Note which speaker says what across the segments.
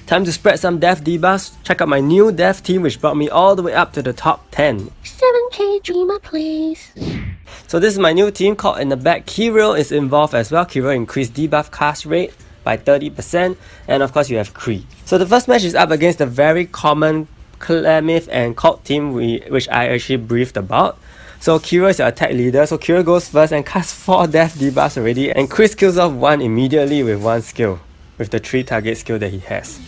Speaker 1: Time to spread some death debuffs. Check out my new death team which brought me all the way up to the top 10.
Speaker 2: 7k dreamer please.
Speaker 1: So this is my new team called In the Back. Kyrielle is involved as well. Kyrielle increased debuff cast rate by 30%, and of course you have Kree. So the first match is up against the very common Clemith and Cult team which I actually briefed about. So Kyrielle is your attack leader, so Kyrielle goes first and casts 4 death debuffs already, and Kris kills off 1 immediately with 1 skill, with the 3 target skill that he has.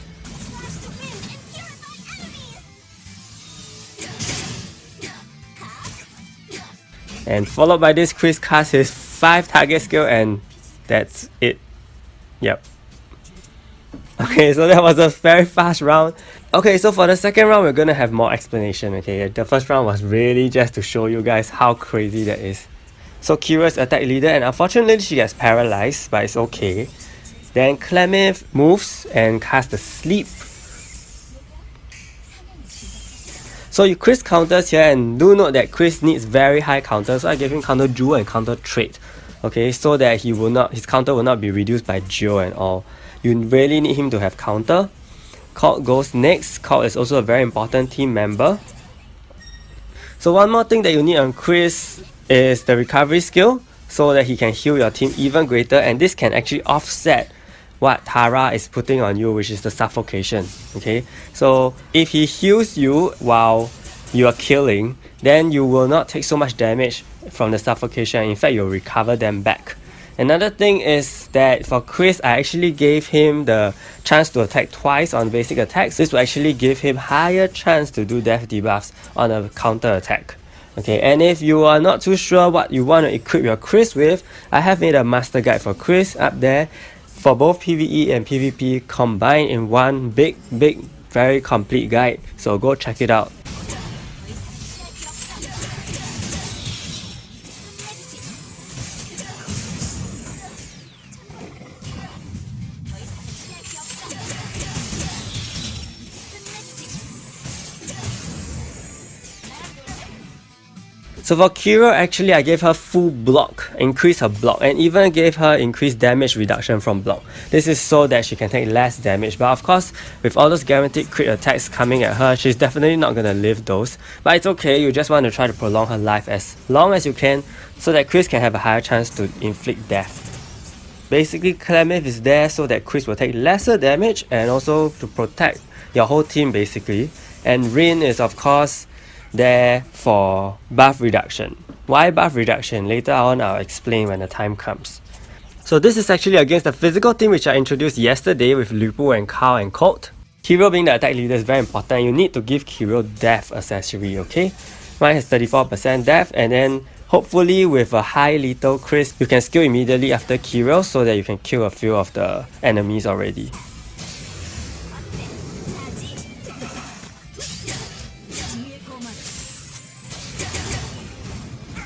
Speaker 1: And followed by this, Kris casts his 5 target skill, and that's it. Yep. Okay, so that was a very fast round. Okay, so for the second round, we're gonna have more explanation, okay? The first round was really just to show you guys how crazy that is. So Kyrielle's attack leader, and unfortunately she gets paralyzed, but it's okay. Then Clemith moves and casts the sleep. So Kris counters here, and do note that Kris needs very high counters, so I gave him counter Jewel and counter Trait. Okay, so that his counter will not be reduced by Geo and all. You really need him to have counter. Cult goes next. Cult is also a very important team member. So one more thing that you need on Kris is the recovery skill, so that he can heal your team even greater, and this can actually offset what Tara is putting on you, which is the suffocation. Okay, so if he heals you while you are killing, then you will not take so much damage from the suffocation. In fact, you'll recover them back. Another thing is that for Kris, I actually gave him the chance to attack twice on basic attacks. This will actually give him higher chance to do death debuffs on a counter attack. Okay, and if you are not too sure what you want to equip your Kris with, I have made a master guide for Kris up there for both PvE and PvP combined in one big, very complete guide. So go check it out. So for Kyrielle, actually I gave her full block, increased her block, and even gave her increased damage reduction from block. This is so that she can take less damage, but of course, with all those guaranteed crit attacks coming at her, she's definitely not gonna live those. But it's okay, you just want to try to prolong her life as long as you can, so that Kris can have a higher chance to inflict death. Basically, Clemith is there so that Kris will take lesser damage, and also to protect your whole team basically. And Rin is of course there for buff reduction. Why buff reduction? Later on I'll explain when the time comes. So this is actually against the physical team which I introduced yesterday with Lupu and Carl and Colt. Kyrielle being the attack leader is very important. You need to give Kyrielle death accessory, okay? Mine has 34% death, and then hopefully with a high lethal Kris, you can skill immediately after Kyrielle so that you can kill a few of the enemies already.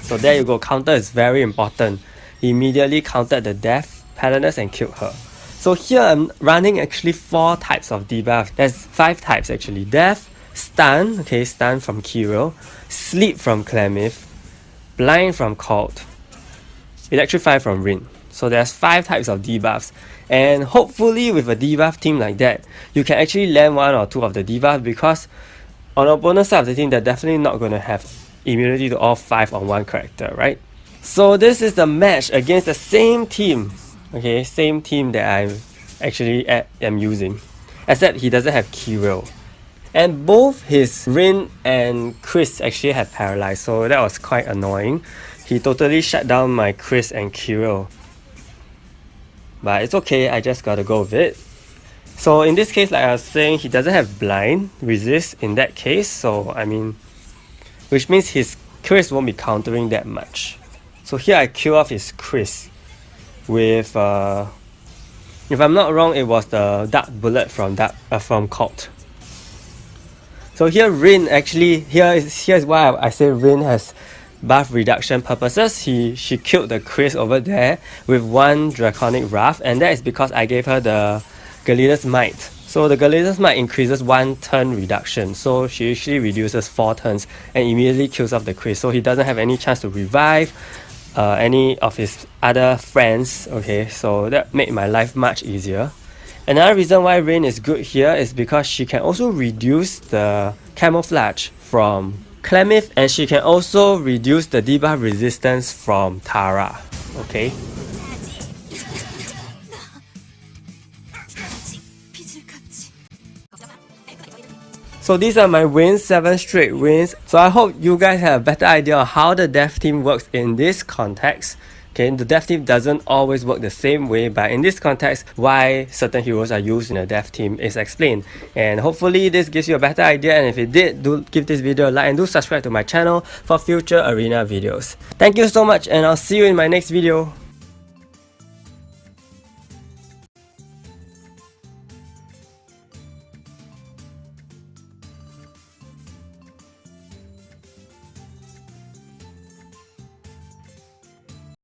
Speaker 1: So there you go, counter is very important. He immediately countered the death patterners and killed her. So here I'm running actually 4 types of debuff. There's 5 types actually. Death, stun, okay, stun from Kyrielle, sleep from Clemith, blind from Cult, electrify from Rin. So there's 5 types of debuffs. And hopefully with a debuff team like that, you can actually land 1 or 2 of the debuffs, because on the opponent side of the team, they're definitely not going to have immunity to all 5 on one character, right? So this is the match against the same team, okay, same team that I actually am using, except he doesn't have Kyrielle, and both his Rin and Kris actually have paralyzed, so that was quite annoying. He totally shut down my Kris and Kyrielle, but it's okay, I just gotta go with it. So in this case, like I was saying, he doesn't have blind resist in that case, so I mean, which means his Kris won't be countering that much. So here I kill off his Kris with, if I'm not wrong, it was the Dark Bullet from Cult. So here Rin actually, here's why I say Rin has buff reduction purposes. She killed the Kris over there with 1 Draconic Wrath, and that is because I gave her the Galea's Might. So the Galea's Might increases 1 turn reduction, so she usually reduces 4 turns and immediately kills off the Kris, so he doesn't have any chance to revive any of his other friends, okay, so that made my life much easier. Another reason why Rain is good here is because she can also reduce the camouflage from Clemith, and she can also reduce the debuff resistance from Tara. Okay. So these are my wins, 7 straight wins. So I hope you guys have a better idea of how the dev team works in this context. Okay, the dev team doesn't always work the same way, but in this context, why certain heroes are used in a dev team is explained. And hopefully this gives you a better idea, and if it did, do give this video a like and do subscribe to my channel for future arena videos. Thank you so much, and I'll see you in my next video.